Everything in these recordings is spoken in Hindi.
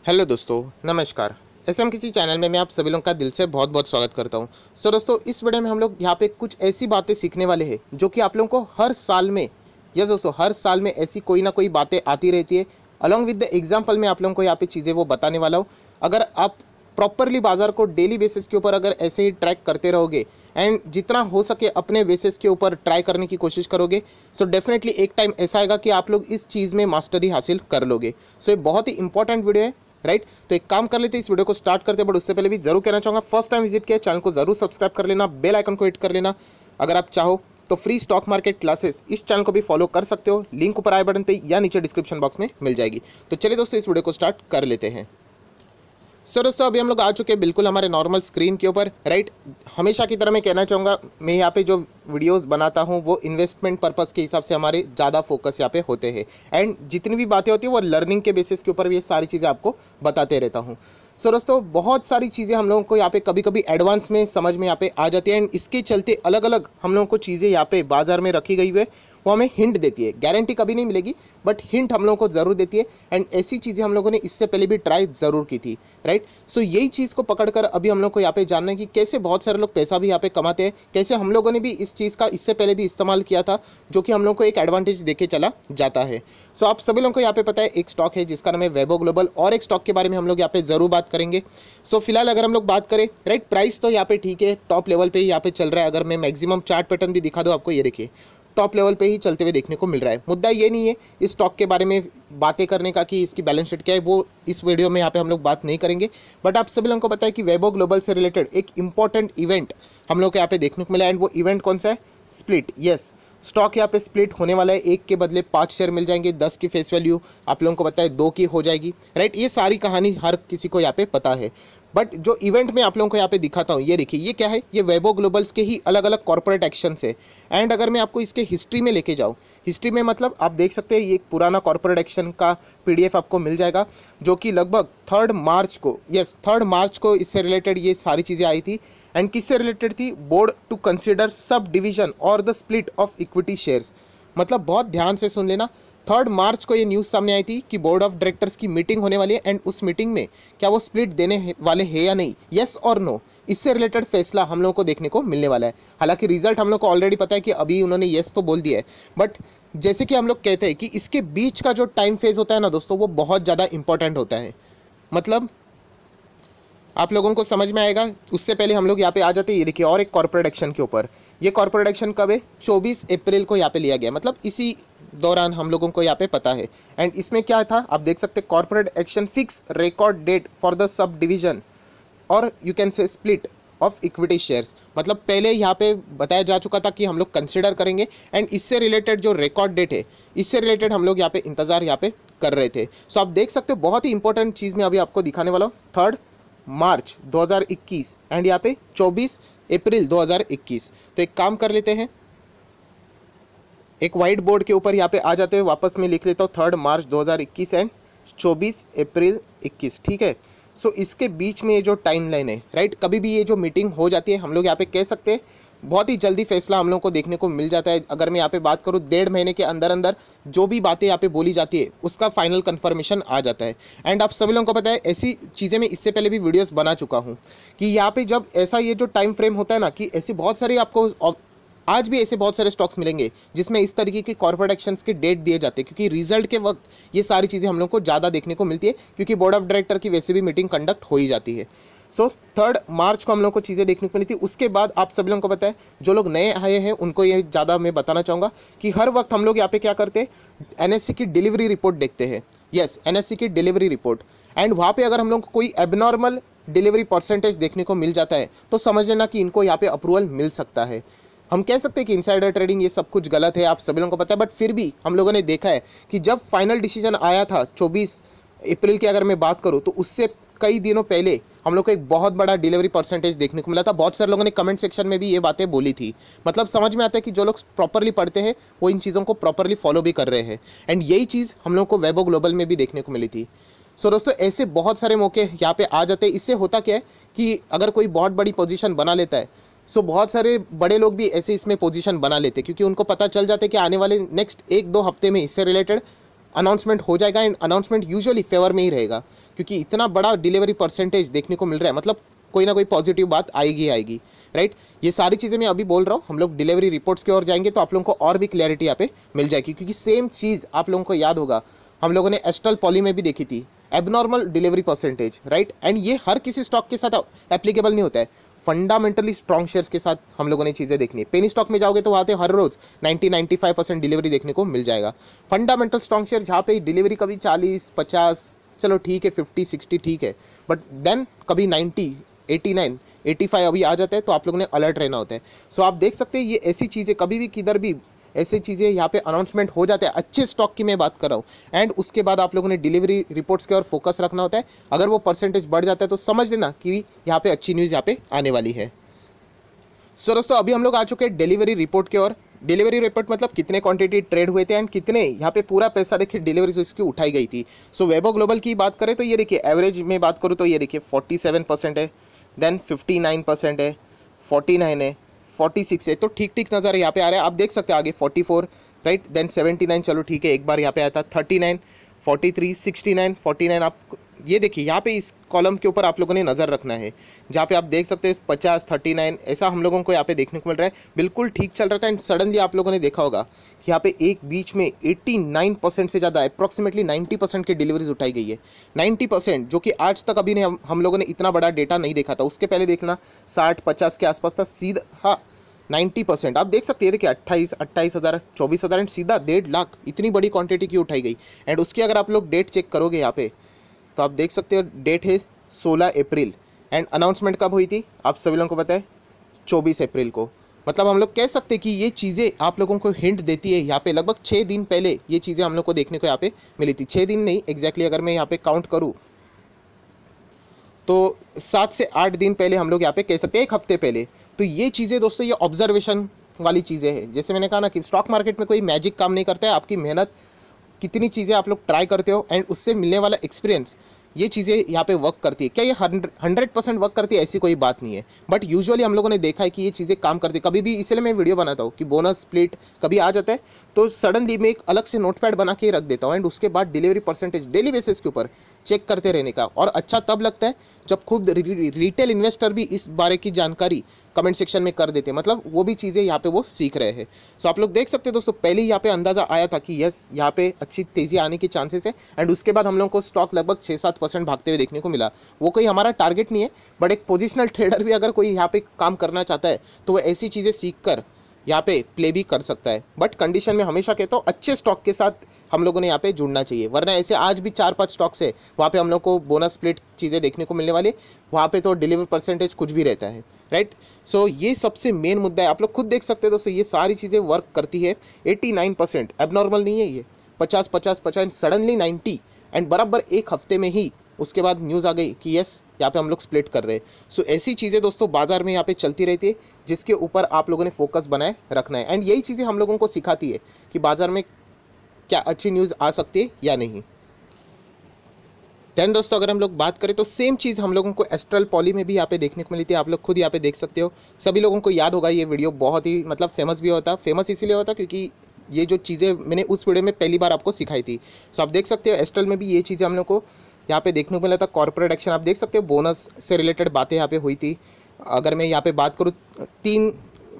हेलो दोस्तों, नमस्कार। एसएम किसी चैनल में मैं आप सभी लोगों का दिल से बहुत बहुत स्वागत करता हूं। दोस्तों, इस वीडियो में हम लोग यहाँ पे कुछ ऐसी बातें सीखने वाले हैं जो कि आप लोगों को हर साल में, यस दोस्तों, हर साल में ऐसी कोई ना कोई बातें आती रहती है। अलॉन्ग विद द एग्जाम्पल मैं आप लोगों को यहाँ पे चीज़ें वो बताने वाला हूँ। अगर आप प्रॉपरली बाजार को डेली बेसिस के ऊपर अगर ऐसे ही ट्रैक करते रहोगे एंड जितना हो सके अपने बेसिस के ऊपर ट्राई करने की कोशिश करोगे, सो डेफिनेटली एक टाइम ऐसा आएगा कि आप लोग इस चीज़ में मास्टरी हासिल कर लोगे। सो ये बहुत ही इंपॉर्टेंट वीडियो है, राइट। तो एक काम कर लेते हैं, इस वीडियो को स्टार्ट करते हैं, बट उससे पहले भी जरूर कहना चाहूँगा, फर्स्ट टाइम विजिट किया चैनल को जरूर सब्सक्राइब कर लेना, बेल आइकन को हिट कर लेना। अगर आप चाहो तो फ्री स्टॉक मार्केट क्लासेस इस चैनल को भी फॉलो कर सकते हो, लिंक ऊपर आई बटन पे या नीचे डिस्क्रिप्शन बॉक्स में मिल जाएगी। तो चलिए दोस्तों, इस वीडियो को स्टार्ट कर लेते हैं। सर दोस्तों, अभी हम लोग आ चुके हैं बिल्कुल हमारे नॉर्मल स्क्रीन के ऊपर, राइट। हमेशा की तरह मैं कहना चाहूँगा, मैं यहाँ पे जो वीडियोस बनाता हूँ वो इन्वेस्टमेंट पर्पस के हिसाब से हमारे ज़्यादा फोकस यहाँ पे होते हैं, एंड जितनी भी बातें होती है वो लर्निंग के बेसिस के ऊपर ये सारी चीज़ें आपको बताते रहता हूँ। सो दोस्तों, बहुत सारी चीज़ें हम लोगों को यहाँ पे कभी कभी एडवांस में समझ में यहाँ पे आ जाती है, एंड इसके चलते अलग अलग हम लोगों को चीज़ें यहाँ पे बाजार में रखी गई हुई है, वो हमें हिंट देती है। गारंटी कभी नहीं मिलेगी, बट हिंट हम लोगों को ज़रूर देती है, एंड ऐसी चीज़ें हम लोगों ने इससे पहले भी ट्राई ज़रूर की थी, राइट। सो यही चीज़ को पकड़कर अभी हम लोग को यहाँ पे जानना है कि कैसे बहुत सारे लोग पैसा भी यहाँ पे कमाते हैं, कैसे हम लोगों ने भी इस चीज़ का इससे पहले भी इस्तेमाल किया था, जो कि हम लोग को एक एडवांटेज देके चला जाता है। सो आप सभी लोगों को यहाँ पे पता है, एक स्टॉक है जिसका नाम है वैभव ग्लोबल, और एक स्टॉक के बारे में हम लोग यहाँ पे ज़रूर बात करेंगे। सो फिलहाल अगर हम लोग बात करें, राइट, प्राइस तो यहाँ पे ठीक है, टॉप लेवल पे ही यहाँ पे चल रहा है। अगर मैं मैक्सिमम चार्ट पैटर्न भी दिखा दूँ आपको, ये देखिए टॉप लेवल पे ही चलते हुए देखने को मिल रहा है। मुद्दा ये नहीं है इस स्टॉक के बारे में बातें करने का कि इसकी बैलेंस शीट क्या है, वो इस वीडियो में यहाँ पे हम लोग बात नहीं करेंगे। बट आप सभी लोगों को पता है कि वैभव ग्लोबल से रिलेटेड एक इंपॉर्टेंट इवेंट हम लोग को यहाँ पे देखने को मिला, एंड वो इवेंट कौन सा है? स्प्लिट। यस, स्टॉक यहाँ पे स्प्लिट होने वाला है, एक के बदले 5 शेयर मिल जाएंगे, 10 की फेस वैल्यू आप लोगों को पता है 2 की हो जाएगी, राइट। ये सारी कहानी हर किसी को यहाँ पे पता है। बट जो इवेंट में आप लोगों को यहाँ पे दिखाता हूँ, ये देखिए, ये क्या है? ये वैभव ग्लोबल्स के ही अलग अलग कॉर्पोरेट एक्शन है। एंड अगर मैं आपको इसके हिस्ट्री में लेके जाऊँ, हिस्ट्री में मतलब आप देख सकते हैं, ये एक पुराना कॉर्पोरेट एक्शन का PDF आपको मिल जाएगा, जो कि लगभग 3 मार्च को, यस 3 मार्च को इससे रिलेटेड ये सारी चीज़ें आई थी। एंड किससे रिलेटेड थी? Board to consider subdivision or the split of equity shares. मतलब बहुत ध्यान से सुन लेना, 3 मार्च को ये न्यूज़ सामने आई थी कि बोर्ड ऑफ डायरेक्टर्स की मीटिंग होने वाली है, एंड उस मीटिंग में क्या वो स्प्लिट देने वाले हैं या नहीं, यस और नो, इससे रिलेटेड फैसला हम लोगों को देखने को मिलने वाला है। हालांकि रिजल्ट हम लोग को ऑलरेडी पता है कि अभी उन्होंने यस तो बोल दिया है, बट जैसे कि हम लोग कहते हैं कि इसके बीच का जो टाइम फेज होता है ना दोस्तों, वो बहुत ज़्यादा इंपॉर्टेंट होता है। मतलब आप लोगों को समझ में आएगा। उससे पहले हम लोग यहाँ पे आ जाते हैं, ये देखिए, और एक कॉर्पोरेट एक्शन के ऊपर। ये कॉर्पोरेट एक्शन कब है? 24 अप्रैल को यहाँ पे लिया गया, मतलब इसी दौरान हम लोगों को यहाँ पे पता है। एंड इसमें क्या था आप देख सकते हैं, corporate action fix record date for the subdivision or you can say split of equity shares. मतलब पहले यहाँ पे बताया जा चुका था कि हम लोग कंसिडर करेंगे, एंड इससे रिलेटेड जो रिकॉर्ड डेट है, इससे रिलेटेड हम लोग यहाँ पे इंतज़ार यहाँ पे कर रहे थे। सो आप देख सकते हो, बहुत ही इंपॉर्टेंट चीज़ मैं अभी आपको दिखाने वाला हूँ। 3 मार्च 2021 एंड यहाँ पे 24 अप्रैल 2021। तो एक काम कर लेते हैं, एक वाइट बोर्ड के ऊपर यहाँ पे आ जाते हैं, वापस मैं लिख लेता हूँ 3 मार्च 2021 एंड 24 अप्रैल 21, ठीक है। सो इसके बीच में ये जो टाइम लाइन है, राइट, कभी भी ये जो मीटिंग हो जाती है, हम लोग यहाँ पे कह सकते हैं बहुत ही जल्दी फैसला हम लोग को देखने को मिल जाता है। अगर मैं यहाँ पे बात करूँ, 1.5 महीने के अंदर अंदर जो भी बातें यहाँ पे बोली जाती है उसका फाइनल कंफर्मेशन आ जाता है। एंड आप सभी लोगों को पता है, ऐसी चीज़ें मैं इससे पहले भी वीडियोस बना चुका हूँ कि यहाँ पे जब ऐसा ये जो टाइम फ्रेम होता है ना, कि ऐसी बहुत सारी आपको आज भी ऐसे बहुत सारे स्टॉक्स मिलेंगे जिसमें इस तरीके की कॉर्पोरेट एक्शंस के डेट दिए जाते हैं, क्योंकि रिजल्ट के वक्त ये सारी चीज़ें हम लोग को ज़्यादा देखने को मिलती है, क्योंकि बोर्ड ऑफ डायरेक्टर की वैसे भी मीटिंग कंडक्ट हो ही जाती है। सो 3 मार्च को हम लोग को चीज़ें देखने को मिली थी। उसके बाद आप सभी लोगों को पता है, जो लोग नए आए हैं उनको ये ज़्यादा मैं बताना चाहूँगा कि हर वक्त हम लोग यहाँ पे क्या करते हैं, NSE की डिलीवरी रिपोर्ट देखते हैं। यस, NSE की डिलीवरी रिपोर्ट, एंड वहाँ पे अगर हम लोग को कोई एबनॉर्मल डिलीवरी परसेंटेज देखने को मिल जाता है, तो समझ लेना कि इनको यहाँ पे अप्रूवल मिल सकता है। हम कह सकते हैं कि इनसाइडर ट्रेडिंग ये सब कुछ गलत है, आप सभी लोगों को पता है, बट फिर भी हम लोगों ने देखा है कि जब फाइनल डिसीजन आया था 24 अप्रैल की अगर मैं बात करूँ, तो उससे कई दिनों पहले हम लोग को एक बहुत बड़ा डिलीवरी परसेंटेज देखने को मिला था। बहुत सारे लोगों ने कमेंट सेक्शन में भी ये बातें बोली थी। मतलब समझ में आता है कि जो लोग प्रॉपरली पढ़ते हैं वो इन चीज़ों को प्रॉपरली फॉलो भी कर रहे हैं, एंड यही चीज़ हम लोग को वैभव ग्लोबल में भी देखने को मिली थी। सो दोस्तों, ऐसे बहुत सारे मौके यहाँ पे आ जाते हैं। इससे होता क्या है कि अगर कोई बहुत बड़ी पोजीशन बना लेता है, सो बहुत सारे बड़े लोग भी ऐसे इसमें पोजीशन बना लेते हैं, क्योंकि उनको पता चल जाता है कि आने वाले नेक्स्ट 1-2 हफ्ते में इससे रिलेटेड अनाउंसमेंट हो जाएगा एंड अनाउंसमेंट यूजुअली फेवर में ही रहेगा, क्योंकि इतना बड़ा डिलीवरी परसेंटेज देखने को मिल रहा है, मतलब कोई ना कोई पॉजिटिव बात आएगी आएगी, राइट। ये सारी चीज़ें मैं अभी बोल रहा हूँ, हम लोग डिलीवरी रिपोर्ट्स की ओर जाएंगे तो आप लोगों को और भी क्लैरिटी यहाँ पे मिल जाएगी, क्योंकि सेम चीज़ आप लोगों को याद होगा हम लोगों ने एस्ट्रल पॉली में भी देखी थी, abnormal delivery percentage, right. And ये हर किसी स्टॉक के साथ एप्लीकेबल नहीं होता है, फंडामेंटली स्ट्रॉन्ग शेयर्स के साथ हम लोगों ने चीज़ें देखनी है। पेनी स्टॉक में जाओगे तो वहाँ पे हर रोज 90-95% डिलीवरी देखने को मिल जाएगा। फंडामेंटल स्ट्रॉन्ग शेयर जहाँ पे डिलीवरी कभी 40-50, चलो ठीक है 50-60 ठीक है, बट देन कभी 90, 89, 85 अभी आ जाता है, तो आप लोगों ने अलर्ट रहना होता है। सो आप देख सकते हैं ये ऐसी चीज़ें कभी भी किधर भी ऐसी चीज़ें यहाँ पे अनाउंसमेंट हो जाते हैं, अच्छे स्टॉक की मैं बात कर रहा हूँ, एंड उसके बाद आप लोगों ने डिलीवरी रिपोर्ट्स के ओर फोकस रखना होता है। अगर वो परसेंटेज बढ़ जाता है तो समझ लेना कि यहाँ पे अच्छी न्यूज़ यहाँ पे आने वाली है। सो दोस्तों अभी हम लोग आ चुके हैं डिलीवरी रिपोर्ट की ओर। डिलीवरी रिपोर्ट मतलब कितने क्वांटिटी ट्रेड हुए थे एंड कितने यहाँ पे पूरा पैसा देखिए डिलीवरी इसकी उठाई गई थी। सो वैभव ग्लोबल की बात करें तो ये देखिए एवरेज में बात करूँ तो ये देखिए 47% है, देन 59% है, 49 है, 46 है, तो ठीक ठीक नज़र यहाँ पे आ रहा है। आप देख सकते हैं आगे 44, राइट, देन 79, चलो ठीक है, एक बार यहाँ पे आया था 39, 43, 69, 49। आप ये देखिए यहाँ पे इस कॉलम के ऊपर आप लोगों ने नज़र रखना है, जहाँ पे आप देख सकते हैं 50, 39 ऐसा हम लोगों को यहाँ पे देखने को मिल रहा है। बिल्कुल ठीक चल रहा था एंड सडनली आप लोगों ने देखा होगा कि यहाँ पे एक बीच में 89% से ज़्यादा अप्रॉक्सीमेटली 90% की डिलीवरीज उठाई गई है। 90%, जो कि आज तक अभी ने हम लोगों ने इतना बड़ा डेटा नहीं देखा था। उसके पहले देखना 60-50 के आसपास था, सीधा हाँ 90%। आप देख सकते हैं देखिए 28,000, 24,000 एंड सीधा 1.5 लाख, इतनी बड़ी क्वांटिटी की उठाई गई। एंड उसकी अगर आप लोग डेट चेक करोगे यहाँ पे तो आप देख सकते हो डेट है 16 अप्रैल एंड अनाउंसमेंट कब हुई थी आप सभी लोगों को पता है, 24 अप्रैल को। मतलब हम लोग कह सकते हैं कि ये चीज़ें आप लोगों को हिंट देती है। यहाँ पे लगभग 6 दिन पहले ये चीज़ें हम लोग को देखने को यहाँ पे मिली थी। 6 दिन नहीं एग्जैक्टली, अगर मैं यहाँ पे काउंट करूँ तो 7 से 8 दिन पहले हम लोग यहाँ पे कह सकते हैं, 1 हफ्ते पहले। तो ये चीज़ें दोस्तों ये ऑब्जर्वेशन वाली चीज़ें हैं। जैसे मैंने कहा ना कि स्टॉक मार्केट में कोई मैजिक काम नहीं करता है, आपकी मेहनत, कितनी चीज़ें आप लोग ट्राई करते हो एंड उससे मिलने वाला एक्सपीरियंस, ये चीज़ें यहाँ पे वर्क करती है। क्या ये 100% वर्क करती है ऐसी कोई बात नहीं है, बट यूजुअली हम लोगों ने देखा है कि ये चीज़ें काम करती है। कभी भी, इसलिए मैं वीडियो बनाता हूँ कि बोनस स्प्लिट कभी आ जाता है तो सडनली मैं एक अलग से नोटपैड बना के रख देता हूँ एंड उसके बाद डिलीवरी परसेंटेज डेली बेसिस के ऊपर चेक करते रहने का। और अच्छा तब लगता है जब खुद रिटेल इन्वेस्टर भी इस बारे की जानकारी कमेंट सेक्शन में कर देते हैं, मतलब वो भी चीज़ें यहाँ पे वो सीख रहे हैं। सो आप लोग देख सकते हैं दोस्तों, पहले ही यहाँ पे अंदाज़ा आया था कि यस यहाँ पे अच्छी तेज़ी आने की चांसेस है एंड उसके बाद हम लोगों को स्टॉक लगभग 6-7% भागते हुए देखने को मिला। वो कोई हमारा टारगेट नहीं है, बट एक पोजिशनल ट्रेडर भी अगर कोई यहाँ पे काम करना चाहता है तो वो ऐसी चीज़ें सीख कर यहाँ पे प्ले भी कर सकता है। बट कंडीशन में हमेशा कहता हूँ अच्छे स्टॉक के साथ हम लोगों ने यहाँ पे जुड़ना चाहिए, वरना ऐसे आज भी 4-5 स्टॉक्स है वहाँ पे हम लोग को बोनस स्प्लिट चीज़ें देखने को मिलने वाली, वहाँ पे तो डिलीवर परसेंटेज कुछ भी रहता है, राइट। सो ये सबसे मेन मुद्दा है। आप लोग खुद देख सकते हो दोस्तों, ये सारी चीज़ें वर्क करती है। 89% एबनॉर्मल नहीं है ये, 50-50-50 सडनली 90 एंड बराबर 1 हफ्ते में ही उसके बाद न्यूज़ आ गई कि यस यहाँ पे हम लोग स्प्लिट कर रहे हैं। सो ऐसी चीज़ें दोस्तों बाजार में यहाँ पे चलती रहती है, जिसके ऊपर आप लोगों ने फोकस बनाए रखना है एंड यही चीज़ें हम लोगों को सिखाती है कि बाजार में क्या अच्छी न्यूज़ आ सकती है या नहीं। देन दोस्तों अगर हम लोग बात करें तो सेम चीज़ हम लोगों को एस्ट्रल पॉली में भी यहाँ पे देखने को मिली थी। आप लोग खुद यहाँ पे देख सकते हो, सभी लोगों को याद होगा ये वीडियो बहुत ही मतलब फेमस भी होता, फेमस इसीलिए होता क्योंकि ये जो चीज़ें मैंने उस वीडियो में पहली बार आपको सिखाई थी। सो आप देख सकते हो एस्ट्रल में भी ये चीज़ें हम लोग को यहाँ पे देखने को मिला था। कॉर्पोरेट एक्शन आप देख सकते हो, बोनस से रिलेटेड बातें यहाँ पे हुई थी। अगर मैं यहाँ पे बात करूँ 3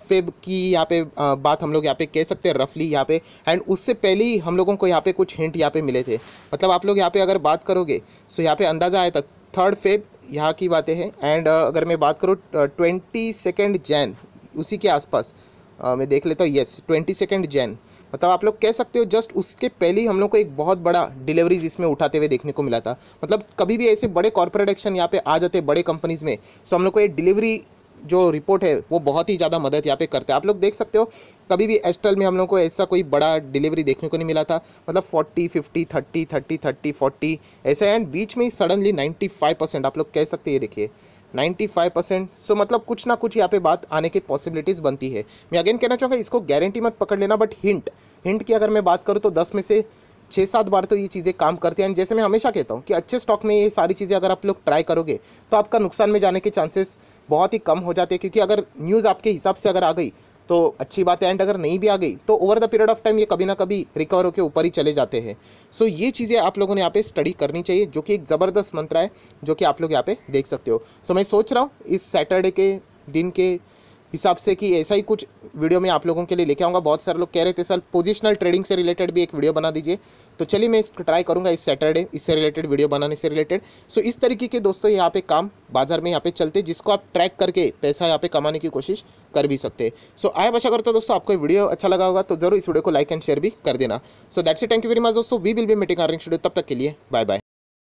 फेब की यहाँ पे बात हम लोग यहाँ पे कह सकते हैं रफली यहाँ पे, एंड उससे पहले ही हम लोगों को यहाँ पे कुछ हिंट यहाँ पे मिले थे। मतलब आप लोग यहाँ पे अगर बात करोगे सो यहाँ पे अंदाज़ा आया था 3 फेब यहाँ की बातें हैं। एंड अगर मैं बात करूँ 22 जैन उसी के आसपास मैं देख लेता हूँ, यस 22 जैन, मतलब आप लोग कह सकते हो जस्ट उसके पहले ही हम लोग को एक बहुत बड़ा डिलीवरीज इसमें उठाते हुए देखने को मिला था। मतलब कभी भी ऐसे बड़े कॉर्पोरेट एक्शन यहाँ पे आ जाते बड़े कंपनीज़ में, सो हम लोग को ये डिलीवरी जो रिपोर्ट है वो बहुत ही ज़्यादा मदद यहाँ पे करता है। आप लोग देख सकते हो कभी भी एस्ट्रल में हम लोग को ऐसा कोई बड़ा डिलीवरी देखने को नहीं मिला था। मतलब 40, 50, 30, 30, 30, 40 ऐसे, एंड बीच में ही सडनली 95% आप लोग कह सकते हैं। ये देखिए 95%। सो मतलब कुछ ना कुछ यहाँ पे बात आने की पॉसिबिलिटीज़ बनती है। मैं अगेन कहना चाहूँगा इसको गारंटी मत पकड़ लेना, बट हिंट की अगर मैं बात करूँ तो 10 में से 6-7 बार तो ये चीज़ें काम करती हैं। एंड जैसे मैं हमेशा कहता हूँ कि अच्छे स्टॉक में ये सारी चीज़ें अगर आप लोग ट्राई करोगे तो आपका नुकसान में जाने के चांसेस बहुत ही कम हो जाते हैं, क्योंकि अगर न्यूज़ आपके हिसाब से अगर आ गई तो अच्छी बात है, एंड अगर नहीं भी आ गई तो over the period of time ये कभी ना कभी रिकवर होकर ऊपर ही चले जाते हैं। सो ये चीज़ें आप लोगों ने यहाँ पे स्टडी करनी चाहिए, जो कि एक ज़बरदस्त मंत्र है जो कि आप लोग यहाँ पे देख सकते हो। सो मैं सोच रहा हूँ इस सैटरडे के दिन के हिसाब से कि ऐसा ही कुछ वीडियो मैं आप लोगों के लिए लेके आऊँगा। बहुत सारे लोग कह रहे थे सर पोजिशनल ट्रेडिंग से रिलेटेड भी एक वीडियो बना दीजिए, तो चलिए मैं ट्राई करूँगा इस सैटरडे इससे रिलेटेड वीडियो बनाने से रिलेटेड। सो इस तरीके के दोस्तों यहाँ पे काम बाजार में यहाँ पे चलते, जिसको आप ट्रैक करके पैसा यहाँ पे कमाने की कोशिश कर भी सकते हैं। सो आई आशा करता हूँ दोस्तों आपको वीडियो अच्छा लगा होगा, तो जरूर इस वीडियो को लाइक एंड शेयर भी कर देना। So that's it, thank you very much दोस्तों, we will be meeting our next video, तब तक के लिए बाय बाय।